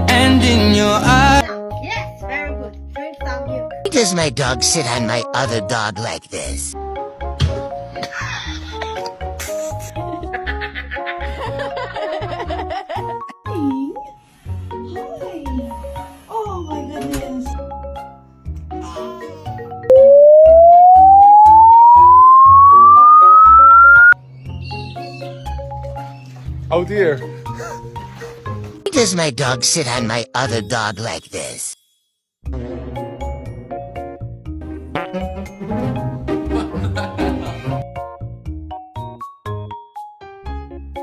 And in your eye. Yes, very good. Drink some milk. Why does my dog sit on my other dog like this? Hi. Oh my goodness. Oh dear. Why does my dog sit on my other dog like this?